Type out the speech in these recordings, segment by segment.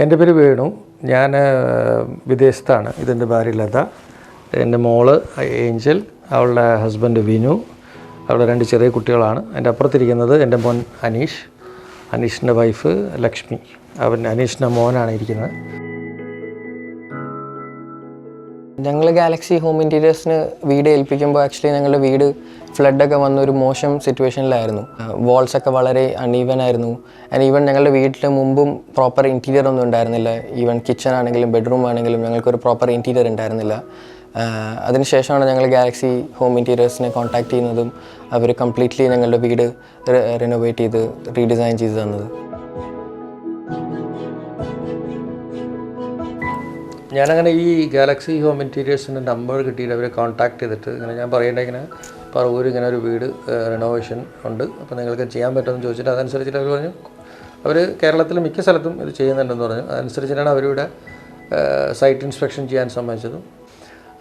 എൻ്റെ പേര് വേണു. ഞാൻ വിദേശത്താണ്. ഇതെൻ്റെ ഭാര്യ ലത, എൻ്റെ മോള് ഏഞ്ചൽ, അവളുടെ ഹസ്ബൻഡ് വിനു, അവളുടെ 2 ചെറിയ കുട്ടികളാണ്. എൻ്റെ അപ്പുറത്തിരിക്കുന്നത് എൻ്റെ മോൻ അനീഷ്, അനീഷിൻ്റെ വൈഫ് ലക്ഷ്മി. അനീഷിൻ്റെ മോനാണ് ഇരിക്കുന്നത്. ഞങ്ങൾ ഗാലക്സി ഹോം ഇൻറ്റീരിയേഴ്സിന് വീട് ഏൽപ്പിക്കുമ്പോൾ ആക്ച്വലി ഞങ്ങളുടെ വീട് ഫ്ലഡൊക്കെ വന്നൊരു മോശം സിറ്റുവേഷനിലായിരുന്നു. വാൾസൊക്കെ വളരെ അൺഈവൻ ആയിരുന്നു. ആൻഡ് ഈവൻ ഞങ്ങളുടെ വീട്ടിൽ മുമ്പും പ്രോപ്പർ ഇൻറ്റീരിയർ ഒന്നും ഉണ്ടായിരുന്നില്ല. ഈവൻ കിച്ചൺ ആണെങ്കിലും ബെഡ്റൂം ആണെങ്കിലും ഞങ്ങൾക്കൊരു പ്രോപ്പർ ഇൻറ്റീരിയർ ഉണ്ടായിരുന്നില്ല. അതിനുശേഷമാണ് ഞങ്ങൾ ഗാലക്സി ഹോം ഇൻറ്റീരിയേഴ്സിനെ കോൺടാക്ട് ചെയ്യുന്നതും അവർ കംപ്ലീറ്റ്ലി ഞങ്ങളുടെ വീട് റിനോവേറ്റ് ചെയ്ത് റീഡിസൈൻ ചെയ്ത് തന്നത്. ഞാനങ്ങനെ ഈ ഗാലക്സി ഹോം ഇൻറ്റീരിയേഴ്സിൻ്റെ നമ്പർ കിട്ടിയിട്ട് അവരെ കോൺടാക്ട് ചെയ്തിട്ട് ഇങ്ങനെ ഞാൻ പറയേണ്ട ഇങ്ങനെ പറവൂർ ഇങ്ങനെ ഒരു വീട് റിനോവേഷൻ ഉണ്ട്, അപ്പോൾ നിങ്ങൾക്ക് ചെയ്യാൻ പറ്റുമെന്ന് ചോദിച്ചിട്ട് അതനുസരിച്ചിട്ട് അവർ പറഞ്ഞു. അവർ കേരളത്തിൽ മിക്ക സ്ഥലത്തും ഇത് ചെയ്യുന്നുണ്ടെന്ന് പറഞ്ഞു. അതനുസരിച്ചിട്ടാണ് അവരിവിടെ സൈറ്റ് ഇൻസ്പെക്ഷൻ ചെയ്യാൻ സമ്മതിച്ചതും.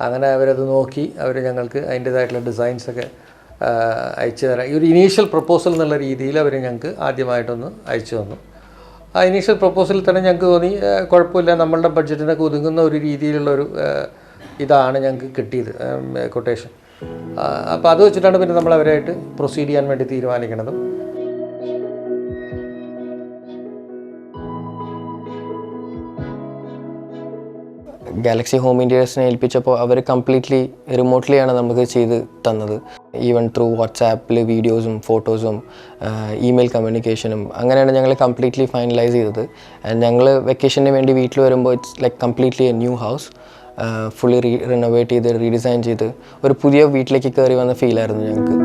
അങ്ങനെ അവരത് നോക്കി അവർ ഞങ്ങൾക്ക് അതിൻ്റേതായിട്ടുള്ള ഡിസൈൻസൊക്കെ അയച്ചു തരാം. ഈ ഒരു ഇനീഷ്യൽ പ്രപ്പോസൽ എന്നുള്ള രീതിയിൽ അവർ ഞങ്ങൾക്ക് ആദ്യമായിട്ടൊന്ന് അയച്ചു തന്നു. ആ ഇനീഷ്യൽ പ്രപ്പോസലിൽ തന്നെ ഞങ്ങൾക്ക് തോന്നി കുഴപ്പമില്ല, നമ്മളുടെ ബഡ്ജറ്റിനൊക്കെ ഒതുങ്ങുന്ന ഒരു രീതിയിലുള്ളൊരു ഇതാണ് ഞങ്ങൾക്ക് കിട്ടിയത്, കൊട്ടേഷൻ. അപ്പോൾ അത് വെച്ചിട്ടാണ് പിന്നെ നമ്മൾ അവരായിട്ട് പ്രൊസീഡ് ചെയ്യാൻ വേണ്ടി തീരുമാനിക്കണതും. ഗാലക്സി ഹോം ഇൻറ്റീരിയേഴ്സിനെ ഏൽപ്പിച്ചപ്പോൾ അവർ കംപ്ലീറ്റ്ലി റിമോട്ട്ലിയാണ് നമുക്ക് ചെയ്ത് തന്നത്. ഈവൻ ത്രൂ വാട്സാപ്പിൽ വീഡിയോസും ഫോട്ടോസും ഇമെയിൽ കമ്മ്യൂണിക്കേഷനും അങ്ങനെയാണ് ഞങ്ങൾ കംപ്ലീറ്റ്ലി ഫൈനലൈസ് ചെയ്തത്. ആൻഡ് ഞങ്ങൾ വെക്കേഷന് വേണ്ടി വീട്ടിൽ വരുമ്പോൾ it's like completely A new house, fully renovate ചെയ്ത് റീഡിസൈൻ ചെയ്ത് ഒരു പുതിയ വീട്ടിലേക്ക് കയറി വന്ന ഫീലായിരുന്നു ഞങ്ങൾക്ക്.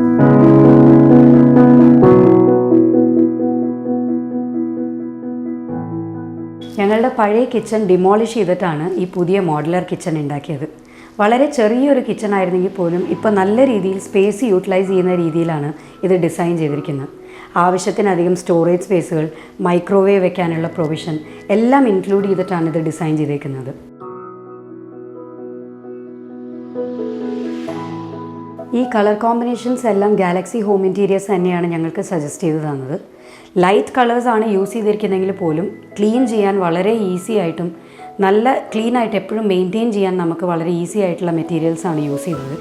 ഞങ്ങളുടെ പഴയ കിച്ചൺ ഡിമോളിഷ് ചെയ്തിട്ടാണ് ഈ പുതിയ മോഡുലർ കിച്ചൺ ഉണ്ടാക്കിയത്. വളരെ ചെറിയൊരു കിച്ചൺ ആയിരുന്നെങ്കിൽ പോലും ഇപ്പോൾ നല്ല രീതിയിൽ സ്പേസ് യൂട്ടിലൈസ് ചെയ്യുന്ന രീതിയിലാണ് ഇത് ഡിസൈൻ ചെയ്തിരിക്കുന്നത്. ആവശ്യത്തിനധികം സ്റ്റോറേജ് സ്പേസുകൾ, മൈക്രോവേവ് വെക്കാനുള്ള പ്രൊവിഷൻ എല്ലാം ഇൻക്ലൂഡ് ചെയ്തിട്ടാണ് ഇത് ഡിസൈൻ ചെയ്തിരിക്കുന്നത്. ഈ കളർ കോമ്പിനേഷൻസ് എല്ലാം ഗാലക്സി ഹോം ഇൻറ്റീരിയേഴ്സ് തന്നെയാണ് ഞങ്ങൾക്ക് സജസ്റ്റ് ചെയ്ത് തന്നത്. ലൈറ്റ് കളേഴ്സാണ് യൂസ് ചെയ്തിരിക്കുന്നതെങ്കിൽ പോലും ക്ലീൻ ചെയ്യാൻ വളരെ ഈസി ആയിട്ടും നല്ല ക്ലീൻ ആയിട്ട് എപ്പോഴും മെയിൻറ്റെയിൻ ചെയ്യാൻ നമുക്ക് വളരെ ഈസി ആയിട്ടുള്ള മെറ്റീരിയൽസാണ് യൂസ് ചെയ്തത്.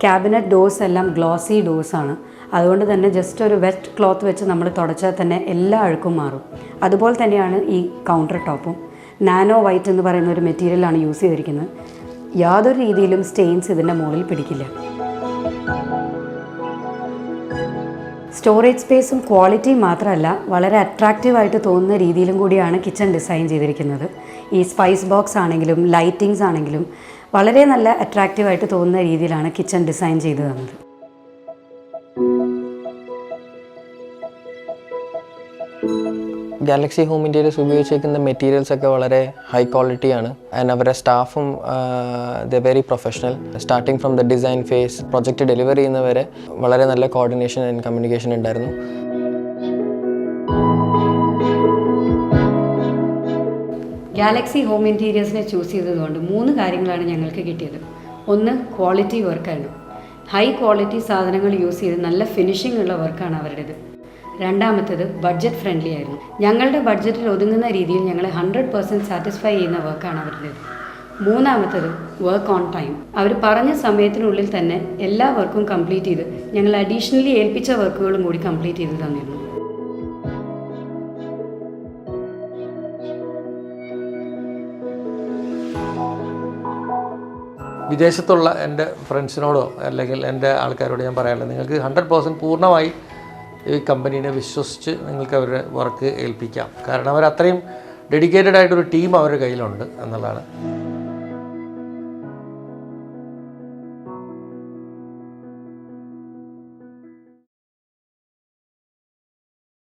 ക്യാബിനറ്റ് ഡോർസ് എല്ലാം ഗ്ലോസി ഡോർസാണ്. അതുകൊണ്ട് തന്നെ ജസ്റ്റ് ഒരു വെറ്റ് ക്ലോത്ത് വെച്ച് നമ്മൾ തുടച്ചാൽ തന്നെ എല്ലാ അഴുക്കും മാറും. അതുപോലെ തന്നെയാണ് ഈ കൗണ്ടർ ടോപ്പും. നാനോ വൈറ്റ് എന്ന് പറയുന്ന ഒരു മെറ്റീരിയലാണ് യൂസ് ചെയ്തിരിക്കുന്നത്. യാതൊരു രീതിയിലും സ്റ്റെയിൻസ് ഇതിൻ്റെ മുകളിൽ പിടിക്കില്ല. സ്റ്റോറേജ് സ്പേസും ക്വാളിറ്റിയും മാത്രമല്ല, വളരെ അട്രാക്റ്റീവായിട്ട് തോന്നുന്ന രീതിയിലും കൂടിയാണ് കിച്ചൺ ഡിസൈൻ ചെയ്തിരിക്കുന്നത്. ഈ സ്പൈസ് ബോക്സ് ആണെങ്കിലും ലൈറ്റിങ്സ് ആണെങ്കിലും വളരെ നല്ല അട്രാക്റ്റീവായിട്ട് തോന്നുന്ന രീതിയിലാണ് കിച്ചൺ ഡിസൈൻ ചെയ്തു തന്നത്. ഗാലക്സി ഹോം ഇൻറ്റീരിയേഴ്സ് ഉപയോഗിച്ചിരിക്കുന്ന മെറ്റീരിയൽസ് ഒക്കെ വളരെ ഹൈ ക്വാളിറ്റിയാണ്. ആൻഡ് അവരുടെ സ്റ്റാഫും the very professional. Starting from the design phase project delivery ചെയ്യുന്നവരെ വളരെ നല്ല കോർഡിനേഷൻ ആൻഡ് കമ്മ്യൂണിക്കേഷൻ ഉണ്ടായിരുന്നു. ഗാലക്സി ഹോം ഇൻറ്റീരിയേഴ്സിനെ ചൂസ് ചെയ്തതുകൊണ്ട് 3 കാര്യങ്ങളാണ് ഞങ്ങൾക്ക് കിട്ടിയത്. ഒന്ന്, ക്വാളിറ്റി വർക്കാണ്. ഹൈ ക്വാളിറ്റി സാധനങ്ങൾ യൂസ് ചെയ്ത് നല്ല ഫിനിഷിംഗ് ഉള്ള വർക്കാണ് അവരുടേത്. രണ്ടാമത്തേത്, ബഡ്ജറ്റ് ഫ്രണ്ട്ലി ആയിരുന്നു. ഞങ്ങളുടെ ബഡ്ജറ്റിൽ ഒതുങ്ങുന്ന രീതിയിൽ ഞങ്ങളെ 100% സാറ്റിസ്ഫൈ ചെയ്യുന്ന വർക്കാണ് അവരുടേത്. മൂന്നാമത്തേത്, വർക്ക് ഓൺ ടൈം. അവർ പറഞ്ഞ സമയത്തിനുള്ളിൽ തന്നെ എല്ലാ വർക്കും കംപ്ലീറ്റ് ചെയ്ത് ഞങ്ങൾ അഡീഷണലി ഏൽപ്പിച്ച വർക്കുകളും കൂടി കംപ്ലീറ്റ് ചെയ്ത് തന്നിരുന്നു. വിദേശത്തുള്ള എൻ്റെ ഫ്രണ്ട്സിനോടോ അല്ലെങ്കിൽ എൻ്റെ ആൾക്കാരോട് ഞാൻ പറയാനുള്ളത്, നിങ്ങൾക്ക് 100% പൂർണ്ണമായി ഈ കമ്പനീനെ വിശ്വസിച്ച് നിങ്ങൾക്ക് അവരുടെ വർക്ക് ഏൽപ്പിക്കാം. കാരണം അവർ അത്രയും ഡെഡിക്കേറ്റഡ് ആയിട്ടൊരു ടീം അവരുടെ കയ്യിലുണ്ട് എന്നുള്ളതാണ്.